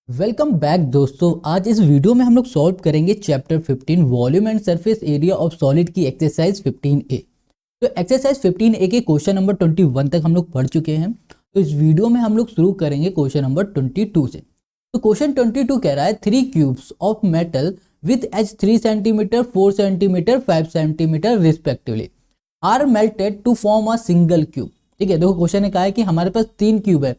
Welcome back दोस्तों। आज इस वीडियो में हम लोग सॉल्व करेंगे chapter 15 volume and surface area of solid की एक्सरसाइज 15A। तो एक्सरसाइज 15A के क्वेश्चन नंबर 21 तक हम लोग पढ़ चुके हैं। तो इस वीडियो में हम लोग शुरू करेंगे क्वेश्चन नंबर 22 से। तो क्वेश्चन 22 कह रहा है 3 cubes of metal with edge 3 centimetre 4 centimetre 5 centimetre respectively are melted to form a single cube. ठीक है, देखो क्वेश्चन ने कहा है कि हमारे पास 3 क्यूब है।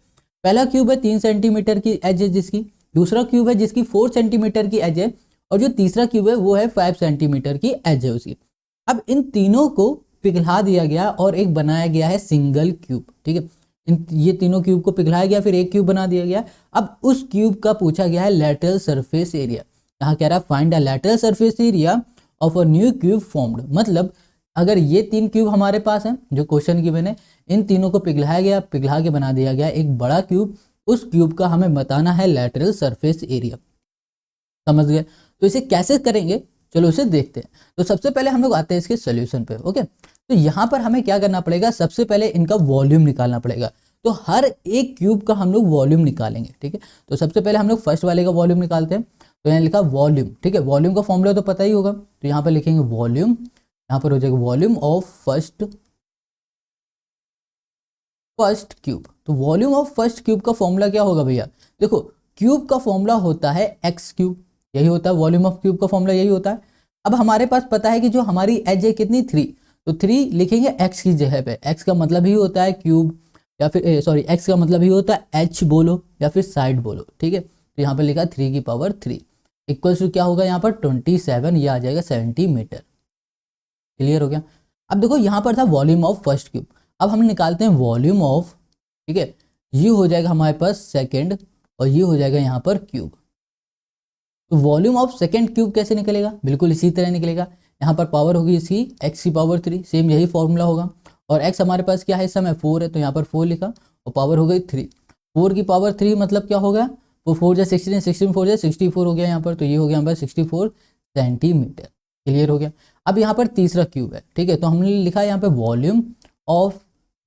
पहला क्यूब है 3 सेंटीमीटर की एज है जिसकी, दूसरा क्यूब है जिसकी 4 सेंटीमीटर की एज है, और जो तीसरा क्यूब है वो है 5 सेंटीमीटर की एज है उसकी। अब इन तीनों को पिघला दिया गया और एक बनाया गया है सिंगल क्यूब। ठीक है, ये तीनों क्यूब को पिघलाया गया, फिर एक क्यूब बना दिया गया। अब उस क्यूब का पूछा गया है लैटरल सरफेस एरिया। यहाँ कह रहा है find the lateral surface area of a new cube formed. मतलब अगर ये 3 क्यूब हमारे पास हैं जो क्वेश्चन की मैंने, इन तीनों को पिघलाया गया, पिघला के बना दिया गया एक बड़ा क्यूब, उस क्यूब का हमें बताना है लैटरल सरफेस एरिया। समझ गए? तो इसे कैसे करेंगे, चलो इसे देखते हैं। तो सबसे पहले हम लोग आते हैं इसके सोल्यूशन पे। ओके, तो यहाँ पर हमें क्या करना पड़ेगा, सबसे पहले इनका वॉल्यूम निकालना पड़ेगा। तो हर एक क्यूब का हम लोग वॉल्यूम निकालेंगे। ठीक है, तो सबसे पहले हम लोग फर्स्ट वाले का वॉल्यूम निकालते हैं। तो यहाँ लिखा वॉल्यूम। ठीक है, वॉल्यूम का फॉर्मूला तो पता ही होगा, तो यहाँ पर लिखेंगे वॉल्यूम। यहाँ पर हो जाएगा वॉल्यूम ऑफ फर्स्ट क्यूब। तो वॉल्यूम ऑफ फर्स्ट क्यूब का फॉर्मूला क्या होगा भैया? देखो, क्यूब का फॉर्मूला होता है एक्स क्यूब, यही होता है वॉल्यूम ऑफ क्यूब का फॉर्मूला, यही होता है। अब हमारे पास पता है कि जो हमारी एज है कितनी 3, तो 3 लिखेंगे एक्स की जगह पे। एक्स का मतलब ही होता है क्यूब, या फिर सॉरी एक्स का मतलब ही होता है एच बोलो या फिर साइड बोलो। ठीक है, तो यहाँ पर लिखा 3 की पावर 3 इक्वल्स टू क्या होगा यहाँ पर 27, ये आ जाएगा सेंटीमीटर। क्लियर हो गया? अब देखो यहाँ पर था वॉल्यूम ऑफ फर्स्ट क्यूब, अब हम निकालते हैं वॉल्यूम ऑफ, ठीक है, ये हो जाएगा हमारे पास सेकंड और ये हो जाएगा यहाँ पर क्यूब। तो वॉल्यूम ऑफ सेकंड क्यूब कैसे निकलेगा? बिल्कुल इसी तरह निकलेगा। यहाँ पर पावर होगी इसकी एक्स की पावर 3, सेम यही फॉर्मूला होगा। और एक्स हमारे पास क्या है इस समय 4 है, तो यहाँ पर 4 लिखा और पावर हो गई 3। 4 की पावर 3 मतलब क्या होगा, वो 4 जा 16, 16 4 जा 64 हो गया यहाँ पर, तो ये हो गया हमारे 64 सेंटीमीटर। क्लियर हो गया? अब यहाँ पर तीसरा क्यूब है। ठीक है, तो हमने लिखा है यहाँ पे वॉल्यूम ऑफ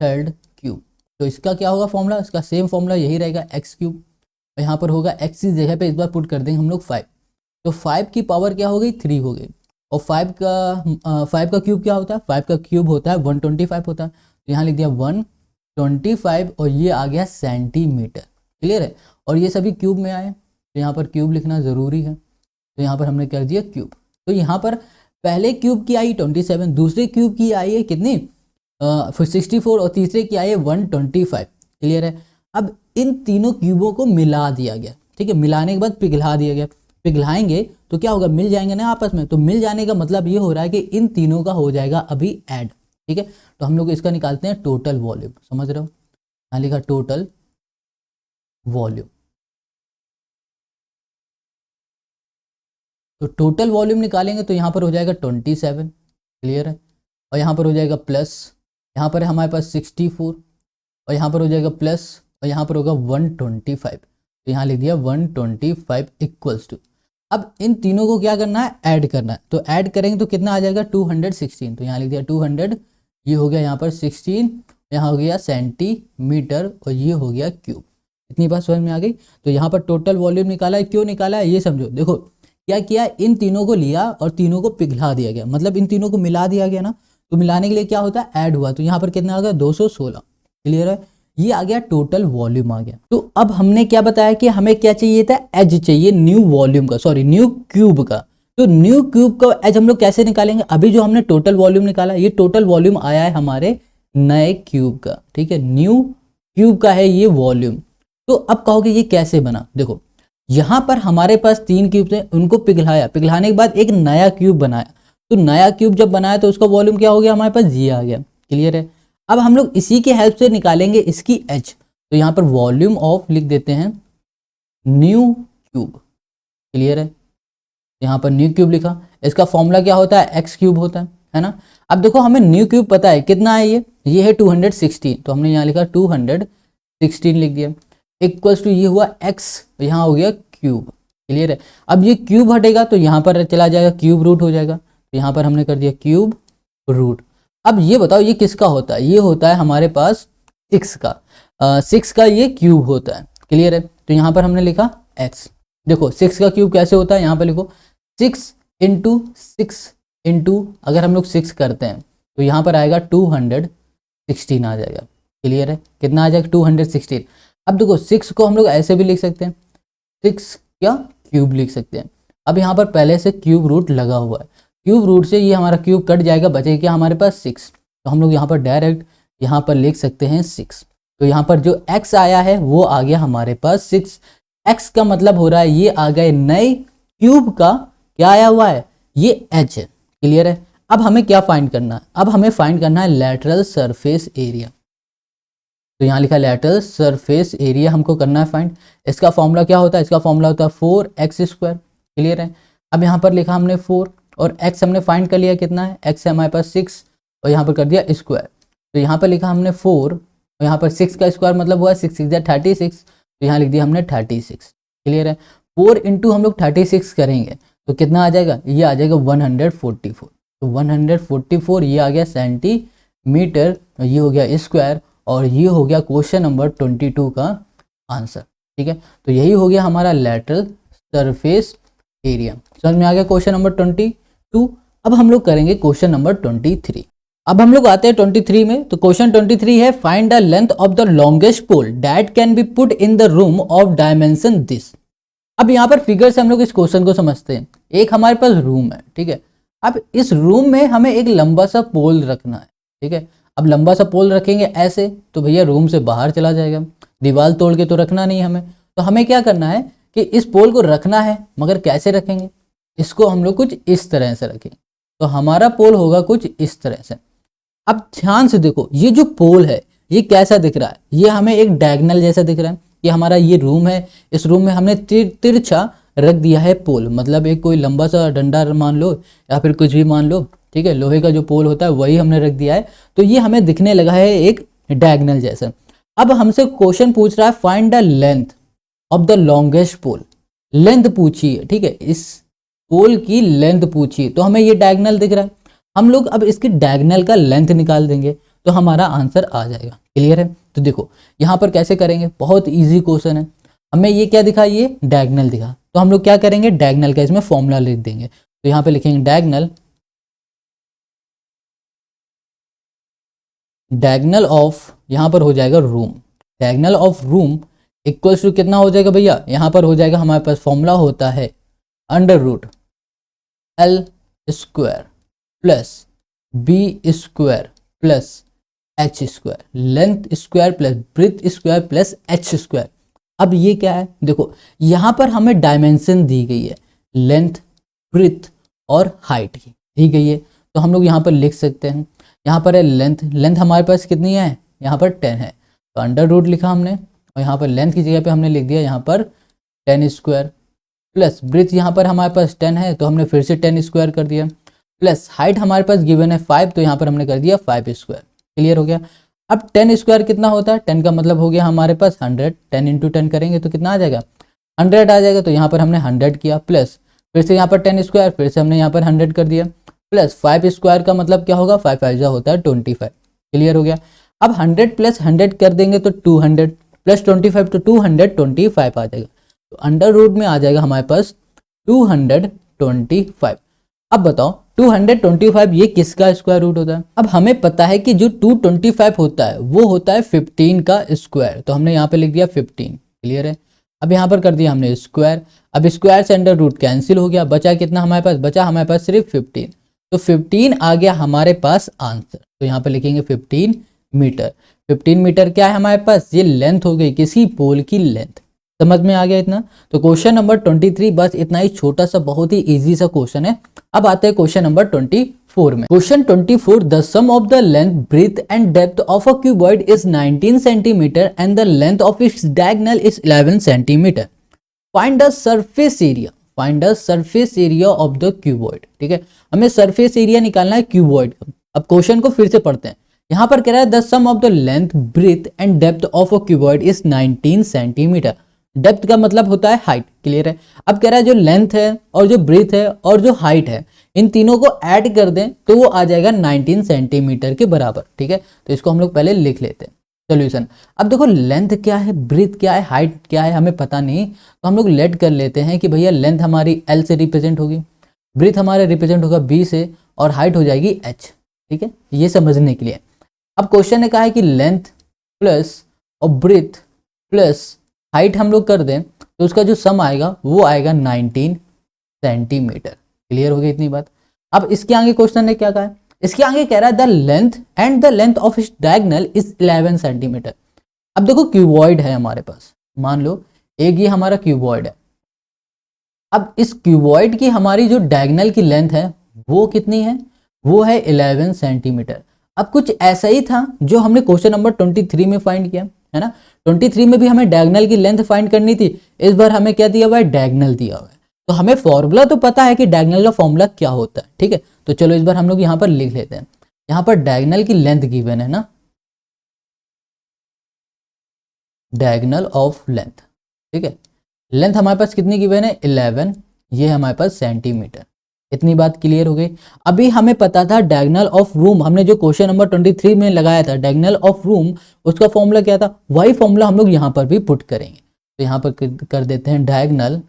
थर्ड क्यूब। तो इसका क्या होगा फॉर्मूला, इसका सेम फॉर्मूला यही रहेगा एक्स क्यूब। यहाँ पर होगा एक्स की जगह पे इस बार पुट कर देंगे हम लोग 5। तो 5 की पावर क्या हो गई 3 हो गई। और 5 का क्यूब क्या होता है, 5 का क्यूब होता है 125 होता है। तो यहाँ लिख दिया 125 और ये आ गया सेंटीमीटर। क्लियर है? और ये सभी क्यूब में आए, तो यहाँ पर क्यूब लिखना ज़रूरी है। तो यहाँ पर हमने कर दिया क्यूब। तो यहाँ पर पहले क्यूब की आई 27, दूसरे क्यूब की आई है कितनी 64 और तीसरे की आई है 125। क्लियर है? अब इन तीनों क्यूबों को मिला दिया गया। ठीक है, मिलाने के बाद पिघला दिया गया। पिघलाएंगे तो क्या होगा, मिल जाएंगे ना आपस में। तो मिल जाने का मतलब ये हो रहा है कि इन तीनों का हो जाएगा अभी ऐड। ठीक है, तो हम लोग इसका निकालते हैं टोटल वॉल्यूम। समझ रहे हो? यहाँ लिखा टोटल वॉल्यूम। तो टोटल वॉल्यूम निकालेंगे तो यहाँ पर हो जाएगा 27। क्लियर है? और यहाँ पर हो जाएगा प्लस, यहाँ पर है हमारे पास 64 और यहाँ पर हो जाएगा प्लस और यहाँ पर होगा 125। तो यहाँ लिख दिया 125 इक्वल्स टू। अब इन तीनों को क्या करना है, ऐड करना है। तो ऐड करेंगे तो कितना आ जाएगा 216। तो यहाँ लिख दिया 200, ये हो गया यहाँ पर 16, यहाँ हो गया सेंटीमीटर और ये हो गया क्यूब। इतनी बात समझ में आ गई? तो यहाँ पर टोटल वॉल्यूम निकाला है। क्यों निकाला है ये समझो। देखो क्या किया, इन तीनों को लिया और तीनों को पिघला दिया गया, मतलब इन तीनों को मिला दिया गया ना। तो मिलाने के लिए क्या होता है, ऐड हुआ। तो यहाँ पर कितना आ गया 216। क्लियर है? ये आ गया टोटल वॉल्यूम आ गया। तो अब हमने क्या बताया कि हमें क्या चाहिए था, एज चाहिए न्यू वॉल्यूम का, सॉरी न्यू क्यूब का। तो न्यू क्यूब का एज हम लोग कैसे निकालेंगे? अभी जो हमने टोटल वॉल्यूम निकाला, ये टोटल वॉल्यूम आया है हमारे नए क्यूब का। ठीक है, न्यू क्यूब का है ये वॉल्यूम। तो अब कहोगे ये कैसे बना? देखो यहाँ पर हमारे पास 3 क्यूब थे, उनको पिघलाया, पिघलाने के बाद एक नया क्यूब बनाया। तो नया क्यूब जब बनाया तो उसका वॉल्यूम क्या हो गया, हमारे पास ये आ गया। क्लियर है? अब हम लोग इसी की हेल्प से निकालेंगे इसकी एच। तो यहाँ पर वॉल्यूम ऑफ लिख देते हैं न्यू क्यूब। क्लियर है? यहाँ पर न्यू क्यूब लिखा, इसका फॉर्मूला क्या होता है, एक्स क्यूब होता है ना। अब देखो हमें न्यू क्यूब पता है कितना है, ये है 216। तो हमने यहाँ लिखा 216 लिख दिया इक्वल्स टू ये हुआ एक्स, यहाँ हो गया क्यूब। क्लियर है? अब ये क्यूब हटेगा तो यहाँ पर चला जाएगा क्यूब रूट हो जाएगा। तो यहाँ पर हमने कर दिया क्यूब रूट। अब ये बताओ ये किसका होता है, ये होता है हमारे पास 6 का। 6 का ये क्यूब होता है। क्लियर है? तो यहाँ पर हमने लिखा एक्स। देखो 6 का क्यूब कैसे होता है, यहाँ पे लिखो 6 इंटू 6 इंटू, अगर हम लोग 6 करते हैं तो यहाँ पर आएगा 216 आ जाएगा। क्लियर है, कितना आ जाएगा 216। अब देखो 6 को हम लोग ऐसे भी लिख सकते हैं, 6 क्या क्यूब लिख सकते हैं। अब यहाँ पर पहले से क्यूब रूट लगा हुआ है, क्यूब रूट से ये हमारा क्यूब कट जाएगा, बचेगा क्या हमारे पास 6। तो हम लोग यहाँ पर डायरेक्ट यहाँ पर लिख सकते हैं 6। तो यहाँ पर जो x आया है वो आ गया हमारे पास 6। x का मतलब हो रहा है ये आ गए नए क्यूब का क्या आया हुआ है, ये h है। क्लियर है। अब हमें क्या फाइंड करना है, अब हमें फाइंड करना है लेटरल सरफेस एरिया। तो यहाँ लिखा लेटरल सरफेस एरिया हमको करना है फाइंड। इसका फॉर्मूला क्या होता है, इसका फॉर्मूला होता है 4x²। क्लियर है। अब यहाँ पर लिखा हमने 4 और x हमने फाइंड कर लिया, कितना है x है हमारे पास 6 और यहाँ पर कर दिया स्क्वायर। तो यहाँ पर लिखा हमने 4 और यहाँ पर 6 का स्क्वायर मतलब हुआ 6 6 36, तो यहाँ लिख दिया हमने 36। क्लियर है। 4 इंटू हम लोग 36 करेंगे तो कितना आ जाएगा, ये आ जाएगा 144। तो 144 ये आ गया सेंटीमीटर, ये हो गया स्क्वायर और ये हो गया क्वेश्चन नंबर 22 का आंसर। ठीक है, तो यही हो गया हमारा लेटरल सरफेस एरिया। समझ में आ गया क्वेश्चन नंबर 22। अब हम लोग करेंगे क्वेश्चन नंबर 23। अब हम लोग आते हैं 23 में। तो क्वेश्चन 23 है find the length of the longest pole that can be put in the room of dimension this. अब यहाँ पर फिगर से हम लोग इस क्वेश्चन को समझते हैं। एक हमारे पास रूम है, ठीक है। अब इस रूम में हमें एक लंबा सा पोल रखना है, ठीक है। अब लंबा सा पोल रखेंगे ऐसे तो भैया रूम से बाहर चला जाएगा, दीवार तोड़ के तो रखना नहीं हमें। तो हमें क्या करना है कि इस पोल को रखना है, मगर कैसे रखेंगे, इसको हम लोग कुछ इस तरह से रखेंगे। तो हमारा पोल होगा कुछ इस तरह से। अब ध्यान से देखो ये जो पोल है ये कैसा दिख रहा है, ये हमें एक डायगोनल जैसा दिख रहा है। कि हमारा ये रूम है, इस रूम में हमने तिरछा रख दिया है पोल, मतलब एक कोई लंबा सा डंडा मान लो या फिर कुछ भी मान लो, ठीक है। लोहे का जो पोल होता है वही हमने रख दिया है, तो ये हमें दिखने लगा है एक डायगोनल जैसा। अब हमसे क्वेश्चन पूछ रहा है find the length of the longest pole. Length पूछिए, ठीक है, इस पोल की लेंथ पूछिए। तो हमें ये डायगोनल दिख रहा है, हम लोग अब इसकी डायगोनल का लेंथ निकाल देंगे तो हमारा आंसर आ जाएगा। क्लियर है। तो देखो यहाँ पर कैसे करेंगे, बहुत इजी क्वेश्चन है। हमें ये क्या दिखा, ये डायगोनल दिखा, तो हम लोग क्या करेंगे डायगोनल का इसमें फॉर्मूला लिख देंगे। तो यहाँ पे लिखेंगे डायगोनल ऑफ, यहाँ पर हो जाएगा room, diagonal of room equals to कितना हो जाएगा भैया, यहाँ पर हो जाएगा हमारे पास फॉर्मूला होता है √L² plus B² plus H², length square plus breadth square plus H²। अब ये क्या है, देखो यहाँ पर हमें डायमेंशन दी गई है, लेंथ ब्रेथ और हाइट की दी गई है। तो हम लोग यहाँ पर लिख सकते हैं, यहाँ पर है लेंथ हमारे पास कितनी है, यहाँ पर 10 है, तो √ लिखा हमने और यहाँ पर लेंथ की जगह पे हमने लिख दिया यहाँ पर 10² प्लस ब्रेथ यहाँ पर हमारे पास 10 है तो हमने फिर से 10² कर दिया, प्लस हाइट हमारे पास गिवन है 5 तो यहाँ पर हमने कर दिया 5²। क्लियर हो गया। अब 10² कितना होता है, 10 का मतलब हो गया हमारे पास 100, 10 इंटू 10 करेंगे तो कितना आ जाएगा 100 आ जाएगा। तो यहाँ पर हमने 100 किया, प्लस फिर से यहाँ पर 10², फिर से हमने यहाँ पर 100 कर दिया, प्लस 5² का मतलब क्या होगा 5 5 होता है 25। क्लियर हो गया। अब 100 प्लस 100 कर देंगे तो 200 प्लस 25 तो 225 आ जाएगा। तो √ में आ जाएगा हमारे पास 225। अब बताओ 225 ये किसका स्क्वायर रूट होता है। अब हमें पता है कि जो 225 होता है वो होता है 15 का स्क्वायर, तो हमने यहाँ पे लिख दिया 15। क्लियर है। अब यहाँ पर कर दिया हमने स्क्वायर, अब स्क्वायर से √ कैंसिल हो गया, बचा कितना हमारे पास, बचा हमारे पास सिर्फ 15। तो 15 आ गया हमारे पास आंसर। तो यहाँ पे लिखेंगे 15 मीटर। 15 मीटर क्या है हमारे पास, ये लेंथ हो गई किसी पोल की लेंथ। समझ में आ गया इतना। तो क्वेश्चन नंबर 23 बस इतना ही छोटा सा बहुत ही इजी सा क्वेश्चन है। अब आते हैं क्वेश्चन नंबर 24 में। Question 24, the sum of the length breadth and depth of a cuboid is 19 centimetre and the length of its diagonal is 11 centimetre. Find the surface area, find the surface area of the cuboid. ठीक है, हमें surface area निकालना है cuboid का। अब question को फिर से पढ़ते हैं। यहाँ पर कह रहा है the sum of the length breadth and depth of a cuboid is 19 centimetre. Depth का मतलब होता है हाइट। क्लियर है। अब कह रहा है जो लेंथ है और जो ब्रेथ है और जो हाइट है इन तीनों को ऐड कर दें तो वो आ जाएगा 19 सेंटीमीटर के बराबर। ठीक है, तो इसको हम लोग पहले लिख लेते हैं। सोल्यूशन। अब देखो लेंथ क्या है, ब्रीथ क्या है, हाइट क्या है हमें पता नहीं, तो हम लोग लेट कर लेते हैं कि भैया लेंथ हमारी एल से रिप्रेजेंट होगी, ब्रीथ हमारे रिप्रेजेंट होगा बी से, और हाइट हो जाएगी एच। ठीक है, ये समझने के लिए। अब क्वेश्चन ने कहा है कि लेंथ प्लस और ब्रीथ प्लस हाइट हम लोग कर दें तो उसका जो सम आएगा वो आएगा 19 सेंटीमीटर। क्लियर हो गई इतनी बात। अब इसके आगे क्वेश्चन ने क्या कहा है, इसके आगे कह रहा है the length and the length of इस डायगोनल इज 11 सेंटीमीटर। अब देखो क्यूबॉइड है हमारे पास, मान लो एक ये हमारा क्यूबॉइड है। अब इस क्यूबॉइड की हमारी जो डायगोनल की लेंथ है वो कितनी है, वो है 11 सेंटीमीटर। अब कुछ ऐसा ही था जो हमने क्वेश्चन नंबर 23 में फाइंड किया है ना। 23 में भी हमें डायगोनल की लेंथ फाइंड करनी थी, इस बार हमें क्या दिया हुआ है, डायगोनल दिया हुआ है। तो हमें फॉर्मूला तो पता है कि डायगोनल का फॉर्मूला क्या होता है। ठीक है, तो चलो इस बार हम लोग यहाँ पर लिख लेते हैं। यहाँ पर डायगोनल की लेंथ गिवन है ना, डायगोनल ऑफ लेंथ। ठीक है, लेंथ हमारे पास कितनी गिवन है, 11, ये हमारे पास सेंटीमीटर। इतनी बात क्लियर हो गई। अभी हमें पता था डायगोनल ऑफ रूम, हमने जो क्वेश्चन नंबर 23 में लगाया था डायगोनल ऑफ रूम, उसका फॉर्मूला क्या था, वही फॉर्मूला हम लोग यहाँ पर भी पुट करेंगे। तो यहाँ पर कर देते हैं डायगोनल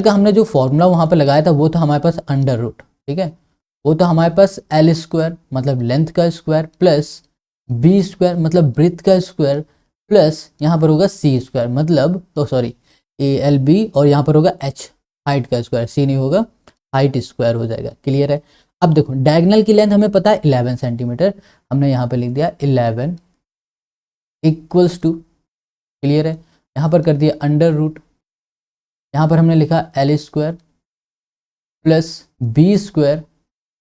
का हमने जो फॉर्मूला वहाँ पर लगाया था वो था हमारे पास अंडर रूट। ठीक है, वो तो हमारे पास एल स्क्वायर मतलब लेंथ का स्क्वायर प्लस बी स्क्वायर मतलब ब्रीथ का स्क्वायर प्लस यहाँ पर होगा सी स्क्वायर मतलब तो सॉरी ए एल बी, और यहाँ पर होगा एच हाइट का स्क्वायर, सी नहीं होगा हाइट स्क्वायर हो जाएगा। क्लियर है। अब देखो डायगोनल की लेंथ हमें पता है 11 सेंटीमीटर, हमने यहाँ पर लिख दिया 11 इक्वल्स टू, क्लियर है, यहाँ पर कर दिया अंडर रूट, यहाँ पर हमने लिखा L square plus B square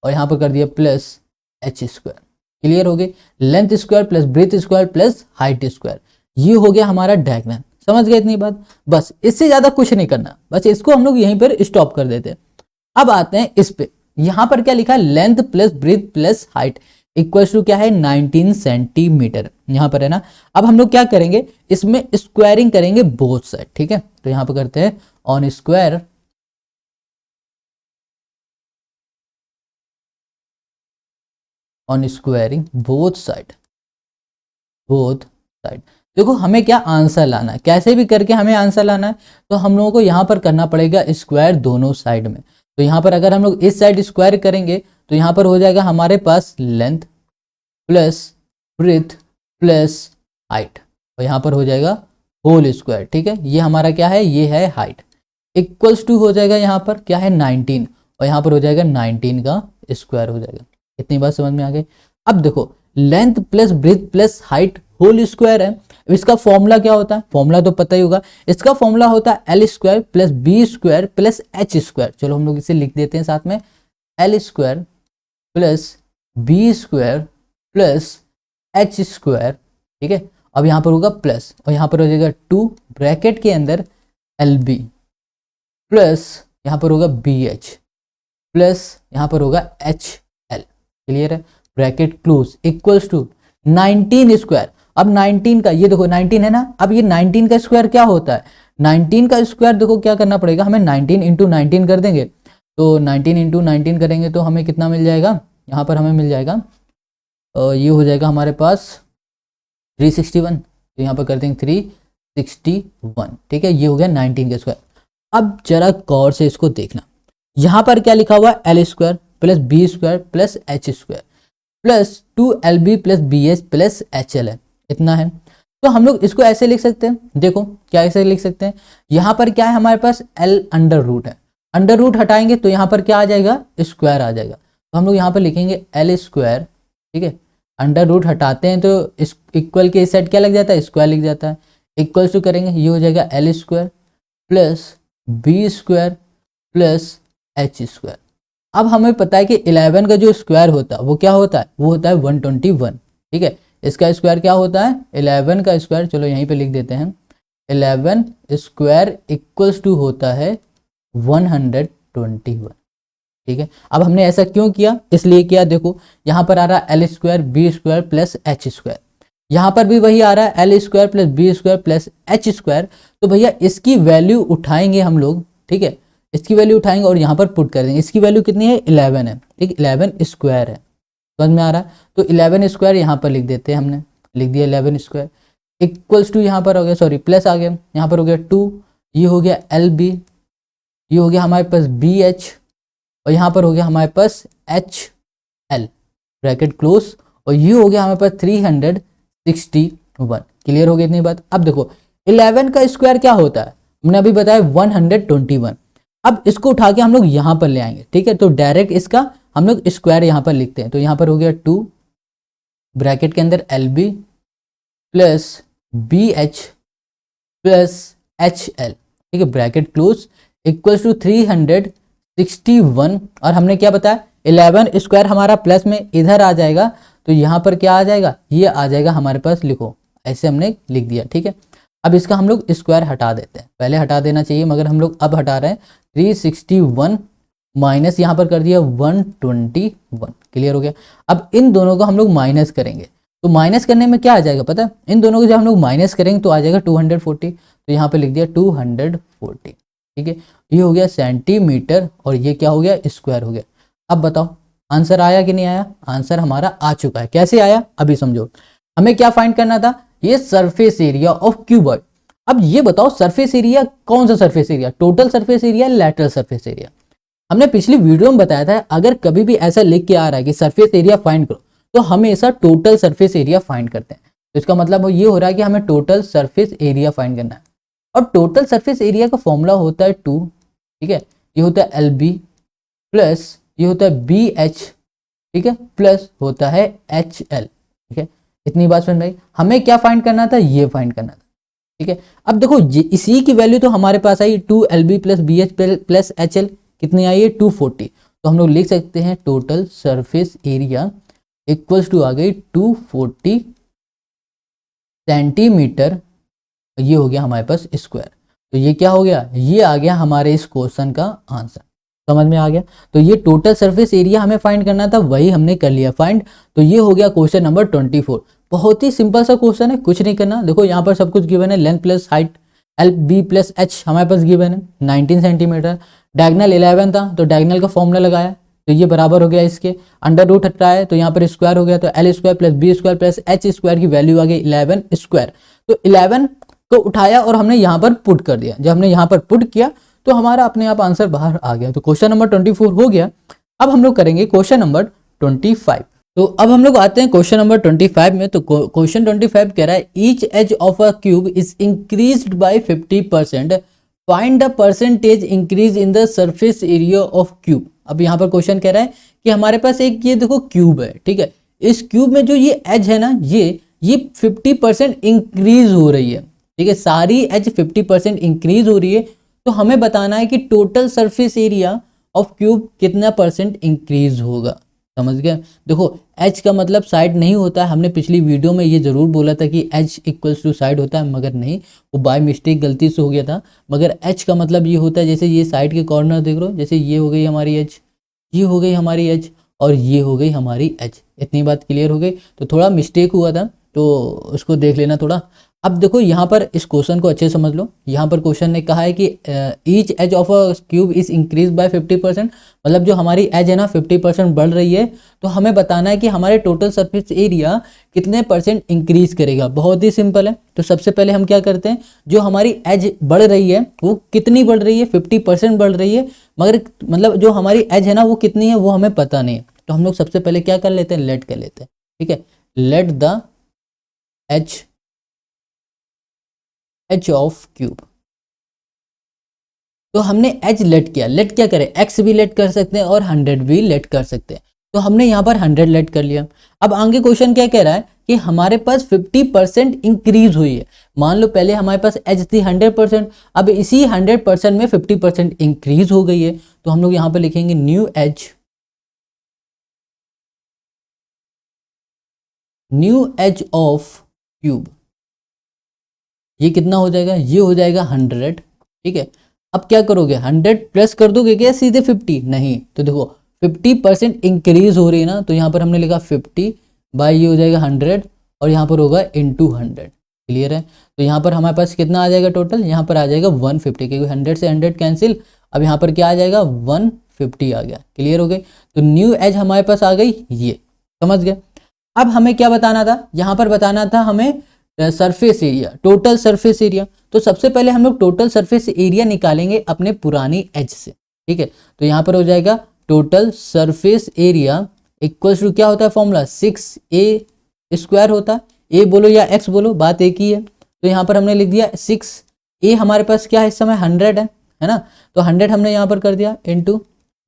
और यहाँ पर कर दिया प्लस एच स्क्वायर। क्लियर हो गई, length square plus breadth square plus height square, ये हो गया हमारा डायगोनल। समझ गए इतनी बात, बस इससे ज्यादा कुछ नहीं करना, बस इसको हम लोग यहीं पर स्टॉप कर देते हैं। अब आते हैं इस पे, यहाँ पर क्या लिखा है, length plus breadth plus height equal to क्या है 19 सेंटीमीटर, यहाँ पर है ना। अब हम लोग क्या करेंगे, इसमें स्क्वायरिंग करेंगे बोथ साइड। ठीक है, तो यहाँ पर करते हैं on square on squaring both side. देखो हमें क्या आंसर लाना है, कैसे भी करके हमें आंसर लाना है, तो हम लोगों को यहाँ पर करना पड़ेगा स्क्वायर दोनों साइड में। तो यहाँ पर अगर हम लोग इस साइड स्क्वायर करेंगे तो यहाँ पर हो जाएगा हमारे पास length plus breadth plus height, और यहाँ पर हो जाएगा होल स्क्वायर। ठीक है, ये हमारा क्या है, ये है हाइट, इक्वल्स टू हो जाएगा यहाँ पर क्या है 19, और यहाँ पर हो जाएगा 19 का स्क्वायर हो जाएगा। इतनी बात समझ में आ गई। अब देखो length plus breadth plus height whole square है, इसका फॉर्मूला क्या होता है, फॉर्मूला तो पता ही होगा, इसका फॉर्मूला होता है L square plus B square plus H square. चलो हम लोग इसे लिख देते हैं साथ में, L square plus B square plus H square. ठीक है, अब यहाँ पर होगा प्लस और यहाँ पर हो जाएगा 2 ब्रैकेट के अंदर एल बी प्लस यहाँ पर होगा बी एच प्लस यहाँ पर होगा एच एल। क्लियर है, bracket close equals to 19 square. अब 19 का ये देखो 19 है ना, अब ये 19 का स्क्वायर क्या होता है, 19 का स्क्वायर देखो क्या करना पड़ेगा हमें, 19 इंटू 19 कर देंगे, तो 19 इंटू 19 करेंगे तो हमें कितना मिल जाएगा, यहाँ पर हमें मिल जाएगा ये हो जाएगा हमारे पास 361, तो यहाँ पर कर देंगे 361। ठीक है, ये हो गया 19 का स्क्वायर। अब जरा गौर से इसको देखना, यहाँ पर क्या लिखा हुआ है, L square plus B square plus H square plus 2LB plus BH plus HL है, इतना है। तो हम लोग इसको ऐसे लिख सकते हैं, देखो क्या ऐसे लिख सकते हैं, यहाँ पर क्या है हमारे पास L अंडर रूट है, अंडर रूट हटाएंगे तो यहाँ पर क्या आ जाएगा, स्क्वायर आ जाएगा, तो हम लोग यहाँ पर लिखेंगे L स्क्वायर। ठीक है, अंडर रूट हटाते हैं तो इस इक्वल के इस साइड क्या लग जाता है, स्क्वायर लिख जाता है, इक्वल टू करेंगे ये हो जाएगा L square plus B square plus H square. अब हमें पता है कि 11 का जो स्क्वायर होता है वो क्या होता है, वो होता है 121। ठीक है, इसका स्क्वायर क्या होता है, 11 का स्क्वायर, चलो यहीं पे लिख देते हैं 11 स्क्वायर इक्वल्स टू होता है 121। ठीक है, अब हमने ऐसा क्यों किया, इसलिए किया, देखो यहाँ पर आ रहा है L square B square plus H square, यहाँ पर भी वही आ रहा है L square plus B square plus H square, तो भैया इसकी वैल्यू उठाएंगे हम लोग। ठीक है, इसकी वैल्यू उठाएंगे और यहाँ पर पुट कर देंगे, इसकी वैल्यू कितनी है 11 है। ठीक, 11 स्क्वायर है, समझ में आ रहा है। तो 11 स्क्वायर यहाँ पर लिख देते हैं, हमने लिख दिया 11 स्क्वायर इक्वल्स टू यहाँ पर हो गया, सॉरी प्लस आ गया, यहाँ पर हो गया 2, ये हो गया LB, ये हो गया हमारे पास BH, और यहाँ पर हो गया हमारे पास HL ब्रैकेट क्लोज, और ये हो गया हमारे पास 361। क्लियर हो गई इतनी बात। अब देखो 11 का स्क्वायर क्या होता है, हमने अभी बताया 121। अब इसको उठा के हम लोग यहाँ पर ले आएंगे, ठीक है। तो डायरेक्ट इसका हम लोग स्क्वायर यहाँ पर लिखते हैं। तो यहाँ पर हो गया 2 ब्रैकेट के अंदर LB plus BH plus HL, ठीक है, ब्रैकेट क्लोज इक्वल्स टू 361। और हमने क्या बताया 11 स्क्वायर हमारा प्लस में इधर आ जाएगा, तो यहाँ पर क्या आ जाएगा, ये आ जाएगा हमारे पास, लिखो ऐसे हमने लिख दिया, ठीक है। अब इसका हम लोग स्क्वायर हटा देते हैं, पहले हटा देना चाहिए मगर हम लोग अब हटा रहे हैं। 361 माइनस यहाँ पर कर दिया 121। क्लियर हो गया। अब इन दोनों को हम लोग माइनस करेंगे, तो माइनस करने में क्या आ जाएगा पता है, इन दोनों को जब हम लोग माइनस करेंगे तो आ जाएगा 240। तो यहाँ पे लिख दिया 240, ठीक है। ये हो गया सेंटीमीटर और ये क्या हो गया, स्क्वायर हो गया। अब बताओ आंसर आया कि नहीं आया, आंसर हमारा आ चुका है। कैसे आया अभी समझो। हमें क्या फाइंड करना था, ये सरफेस एरिया ऑफ क्यूबॉइड। अब ये बताओ सरफेस एरिया कौन सा surface area, total surface area, lateral surface area. हमने पिछली वीडियो में बताया था अगर कभी भी ऐसा लिख के आ रहा है कि सरफेस एरिया फाइंड करो तो हमेशा टोटल सरफेस एरिया फाइंड करते हैं। तो इसका मतलब ये हो रहा है कि हमें टोटल सरफेस एरिया फाइंड करना है। और टोटल सरफेस एरिया का फॉर्मूला होता है 2, ठीक है, ये होता है LB प्लस ये होता है BH, ठीक है, प्लस होता है HL, ठीक है। इतनी बात सुन रही। हमें क्या फाइंड करना था, ये फाइंड करना था, ठीक है। अब देखो इसी की वैल्यू तो हमारे पास आई 2LB plus BH plus HL, कितनी आई है 240। तो हम लोग लिख सकते हैं total surface area equals to आ गई 240 सेंटीमीटर, ये हो गया हमारे पास स्क्वायर। तो ये क्या हो गया, ये आ गया हमारे इस क्वेश्चन का आंसर। समझ में आ गया। तो ये टोटल सरफेस एरिया हमें फाइंड करना था, वही हमने कर लिया फाइंड। तो ये हो गया क्वेश्चन नंबर 24। बहुत ही सिंपल सा क्वेश्चन है, कुछ नहीं करना। देखो यहाँ पर सब कुछ गिवन है, length plus height LB plus H हमारे पास गिवन है 19 सेंटीमीटर। डायगनल 11 था तो डायगनल का फॉर्मूला लगाया, तो ये बराबर हो गया इसके, अंडर रूट हटा है तो यहाँ पर स्क्वायर हो गया, तो L square plus B square plus H square की वैल्यू आ गई 11 स्क्वायर। तो 11 को उठाया और हमने यहाँ पर पुट कर दिया। जब हमने यहाँ पर पुट किया तो हमारा अपने आप आंसर बाहर आ गया। तो क्वेश्चन नंबर 24 हो गया। अब हम लोग करेंगे क्वेश्चन नंबर 25। तो अब हम लोग आते हैं क्वेश्चन नंबर 25 में। तो क्वेश्चन 25 कह रहा है each edge of a cube is increased by 50%, find the percentage increase in the surface area of cube. अब यहाँ पर क्वेश्चन कह रहा है कि हमारे पास एक ये देखो क्यूब है, ठीक है, इस क्यूब में जो ये एज है ना, ये 50% इंक्रीज हो रही है, ठीक है, सारी एज 50% इंक्रीज हो रही है। तो हमें बताना है कि total surface area of cube कितना परसेंट इंक्रीज होगा। समझ गए। देखो एच का मतलब साइड नहीं होता है, हमने पिछली वीडियो में ये जरूर बोला था कि एच इक्वल्स टू साइड होता है, मगर नहीं, वो बाय मिस्टेक गलती से हो गया था। मगर एच का मतलब ये होता है, जैसे ये साइड के कॉर्नर देख लो, जैसे ये हो गई हमारी एच, ये हो गई हमारी एच और ये हो गई हमारी एच। इतनी बात क्लियर हो गई। तो थोड़ा मिस्टेक हुआ था तो उसको देख लेना थोड़ा। अब देखो यहाँ पर इस क्वेश्चन को अच्छे समझ लो। यहाँ पर क्वेश्चन ने कहा है कि each edge of a cube is increase by 50%, मतलब जो हमारी एज है ना 50% बढ़ रही है। तो हमें बताना है कि हमारे टोटल सरफेस एरिया कितने परसेंट इंक्रीज करेगा। बहुत ही सिंपल है। तो सबसे पहले हम क्या करते हैं, जो हमारी एज बढ़ रही है वो कितनी बढ़ रही है, 50% बढ़ रही है, मगर मतलब जो हमारी एज है ना वो कितनी है वो हमें पता नहीं है। तो हम लोग सबसे पहले क्या कर लेते हैं, लेट कर लेते हैं, ठीक है, let the H of cube. तो हमने एच लेट किया, लेट क्या करें, एक्स भी लेट कर सकते हैं और 100 भी लेट कर सकते हैं। तो हमने यहाँ पर 100 लेट कर लिया। अब आगे क्वेश्चन क्या कह रहा है कि हमारे पास 50% इंक्रीज हुई है। मान लो पहले हमारे पास एच थी 100%, अब इसी 100% में 50% इंक्रीज हो गई है। तो हम लोग यहाँ पर लिखेंगे न्यू एज ऑफ क्यूब। ये कितना हो जाएगा, ये हो जाएगा 100, ठीक है। अब क्या करोगे, 100 प्लस कर दोगे क्या सीधे 50, नहीं। तो देखो 50% इंक्रीज हो रही है ना, तो यहाँ पर हमने लिखा 50 बाई ये हो जाएगा 100 और यहाँ पर होगा इंटू 100। क्लियर है। तो यहाँ पर हमारे पास कितना आ जाएगा टोटल, यहाँ पर आ जाएगा 150, क्योंकि 100 से 100 कैंसिल। अब यहाँ पर क्या आ जाएगा 150 आ गया। क्लियर हो गई। तो न्यू एज हमारे पास आ गई ये। समझ गए। अब हमें क्या बताना था, यहाँ पर बताना था हमें surface area, total surface area. तो सबसे पहले हम लोग टोटल सरफेस एरिया निकालेंगे अपने पुरानी एज से, ठीक है। तो यहाँ पर हो जाएगा total surface area equals to क्या होता है फॉर्मूला 6a² होता है, ए बोलो या एक्स बोलो बात एक ही है। तो यहाँ पर हमने लिख दिया 6a, हमारे पास क्या है इस समय 100 है ना, तो 100 हमने यहाँ पर कर दिया इंटू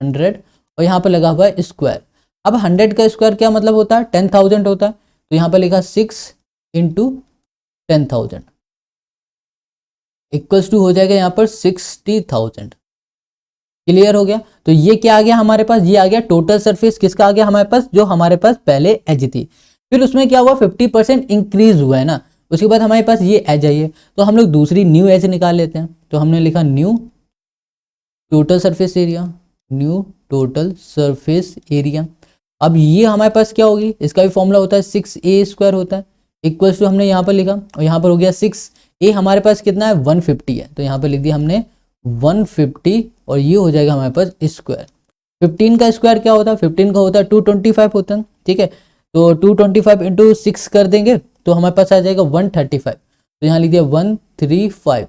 100 और यहाँ पर लगा हुआ है स्क्वायर। अब 100 का स्क्वायर क्या मतलब होता है 10,000 होता है, तो यहाँ पर लिखा 6 इंटू 10,000 इक्वल्स टू हो जाएगा यहाँ पर 60,000। क्लियर हो गया। तो ये क्या आ गया हमारे पास, ये आ गया टोटल सरफेस किसका आ गया हमारे पास, जो हमारे पास पहले एज थी। फिर उसमें क्या हुआ 50% इंक्रीज हुआ है ना, उसके बाद हमारे पास ये एज आई है, तो हम लोग दूसरी न्यू एज निकाल लेते हैं। तो हमने लिखा new total surface area, new total surface area. अब ये हमारे पास क्या होगी, इसका भी फॉर्मूला होता है 6a² होता है इक्वल्स टू हमने यहाँ पर लिखा और यहाँ पर हो गया 6a हमारे पास कितना है 150 है, तो यहाँ पर लिख दिया हमने 150 और ये हो जाएगा हमारे पास स्क्वायर। 15 का स्क्वायर क्या होता है, 15 का होता है 225 होता है, ठीक है। तो 225 इंटू 6 कर देंगे तो हमारे पास आ जाएगा 135, तो यहाँ लिख दिया 135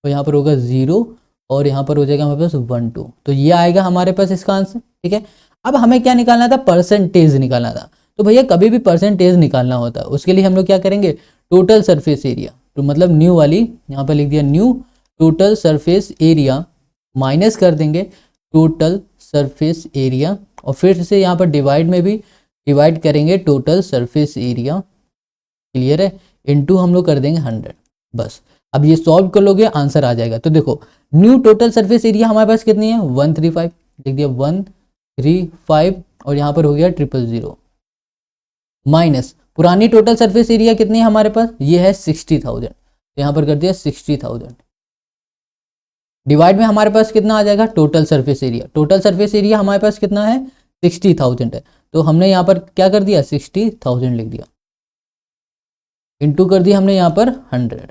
और यहाँ पर होगा 0 और यहाँ पर हो जाएगा हमारे पास 12, तो ये आएगा हमारे पास इसका आंसर, ठीक है। अब हमें क्या निकालना था, परसेंटेज निकालना था। तो भैया कभी भी परसेंटेज निकालना होता है उसके लिए हम लोग क्या करेंगे, टोटल सरफेस एरिया, तो मतलब न्यू वाली यहाँ पर लिख दिया new total surface area minus कर देंगे टोटल सरफेस एरिया और फिर से यहाँ पर डिवाइड में भी डिवाइड करेंगे टोटल सरफेस एरिया, क्लियर है, इनटू हम लोग कर देंगे 100 बस। अब ये सॉल्व कर लोगे आंसर आ जाएगा। तो देखो न्यू टोटल सरफेस एरिया हमारे पास कितनी है 135, लिख दिया 135 और यहाँ पर हो गया 000 माइनस पुरानी टोटल सरफेस एरिया कितनी है हमारे पास, ये है 60,000, तो यहाँ पर कर दिया 60,000 डिवाइड में हमारे पास कितना आ जाएगा total surface area, total surface area हमारे पास कितना है 60,000 है, तो हमने यहाँ पर क्या कर दिया 60,000 लिख दिया इंटू कर दिया हमने यहाँ पर 100,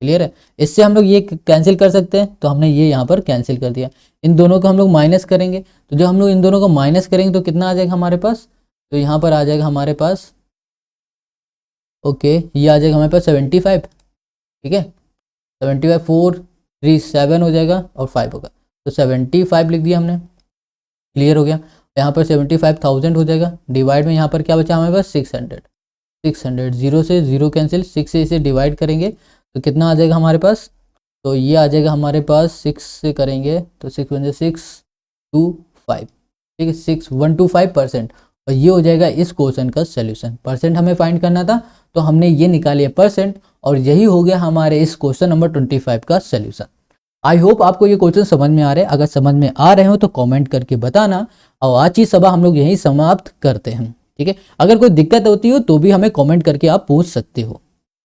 क्लियर है। इससे हम लोग ये कैंसिल कर सकते हैं, तो हमने ये यहाँ पर कैंसिल कर दिया। इन दोनों को हम लोग माइनस करेंगे, तो जब हम लोग इन दोनों को माइनस करेंगे तो कितना आ जाएगा हमारे पास, तो यहाँ पर आ जाएगा हमारे पास ओके ये आ जाएगा हमारे पास 75, ठीक है 75 4 3 7 हो जाएगा और 5 होगा, तो 75 लिख दिया हमने, क्लियर हो गया। यहाँ पर 75,000 हो जाएगा, डिवाइड में यहाँ पर क्या बचा हमारे पास 600 0 से 0 कैंसिल, 6 से इसे डिवाइड करेंगे तो कितना आ जाएगा हमारे पास, तो ये आ जाएगा हमारे पास 6 से करेंगे तो 6 बन 625, ठीक है 6125%, और ये हो जाएगा इस क्वेश्चन का सोल्यूशन। परसेंट हमें फाइंड करना था तो हमने ये निकाली है परसेंट, और यही हो गया हमारे इस क्वेश्चन नंबर 25 का सोल्यूशन। आई होप आपको ये क्वेश्चन समझ में आ रहे हैं, अगर समझ में आ रहे हो तो कमेंट करके बताना, और आज की सभा हम लोग यहीं समाप्त करते हैं, ठीक है। अगर कोई दिक्कत होती हो तो भी हमें कमेंट करके आप पूछ सकते हो।